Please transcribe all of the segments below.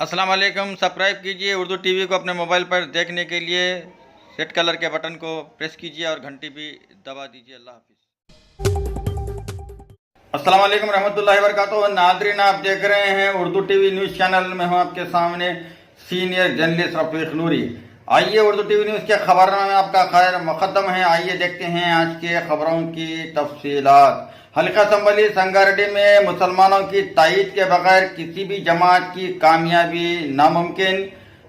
अस्सलाम वालेकुम। सब्सक्राइब कीजिए उर्दू टीवी को अपने मोबाइल पर देखने के लिए रेड कलर के बटन को प्रेस कीजिए और घंटी भी दबा दीजिए। अल्लाह हाफिज़। अस्सलाम वालेकुम रहमतुल्लाहि व बरकातुहू। नाज़रीन, आप देख रहे हैं उर्दू टीवी न्यूज़ चैनल में हूं आपके सामने सीनियर जर्नलिस्ट रफीक नूरी। आइए उर्दू टीवी न्यूज़ के खबरनामे में आपका खैर मुक़द्दम है। आइए देखते हैं आज के खबरों की तफसीलात। हल्का असम्बली संगारेड्डी में मुसलमानों की तायीद के बगैर किसी भी जमात की कामयाबी नामुमकिन।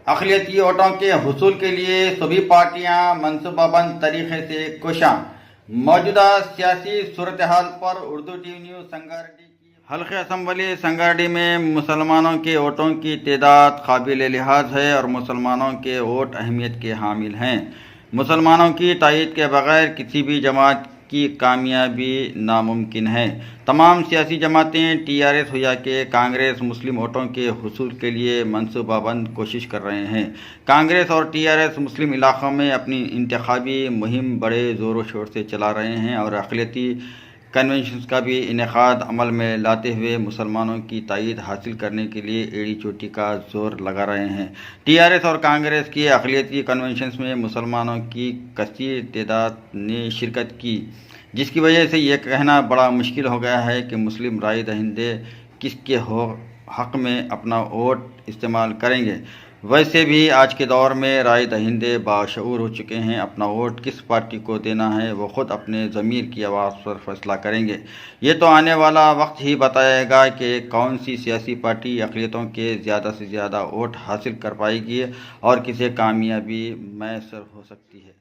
अक़लियती वोटों के हुसूल के लिए सभी पार्टियां मनसूबाबंद तरीके से कोशां। मौजूदा सियासी सूरत हाल पर उर्दू टीवी न्यूज़ संगारेड्डी की हल्के असम्बली संगारेड्डी में मुसलमानों के वोटों की तादाद काबिल लिहाज है और मुसलमानों के वोट अहमियत के हामिल हैं। मुसलमानों की तायीद के बगैर किसी भी जमात की कामयाबी नामुमकिन है। तमाम सियासी जमातें टीआरएस हो या कि कांग्रेस मुस्लिम वोटों के हुसूल के लिए मनसूबाबंद कोशिश कर रहे हैं। कांग्रेस और टीआरएस मुस्लिम इलाक़ों में अपनी इंतखाबी मुहिम बड़े ज़ोर शोर से चला रहे हैं और अक़लियती कन्वेंशन का भी इनेकाद अमल में लाते हुए मुसलमानों की तायीद हासिल करने के लिए एड़ी चोटी का जोर लगा रहे हैं। टीआरएस और कांग्रेस की अक़लियती कन्वेंशन में मुसलमानों की कसीर तादाद ने शिरकत की, जिसकी वजह से ये कहना बड़ा मुश्किल हो गया है कि मुस्लिम राय दहिंदे किसके हक़ में अपना वोट इस्तेमाल करेंगे। वैसे भी आज के दौर में राय दहिंदे बाशऊर हो चुके हैं। अपना वोट किस पार्टी को देना है वो ख़ुद अपने ज़मीर की आवाज़ पर फैसला करेंगे। ये तो आने वाला वक्त ही बताएगा कि कौन सी सियासी पार्टी अक़लियतों के ज़्यादा से ज़्यादा वोट हासिल कर पाएगी और किसे कामयाबी मैसर हो सकती है।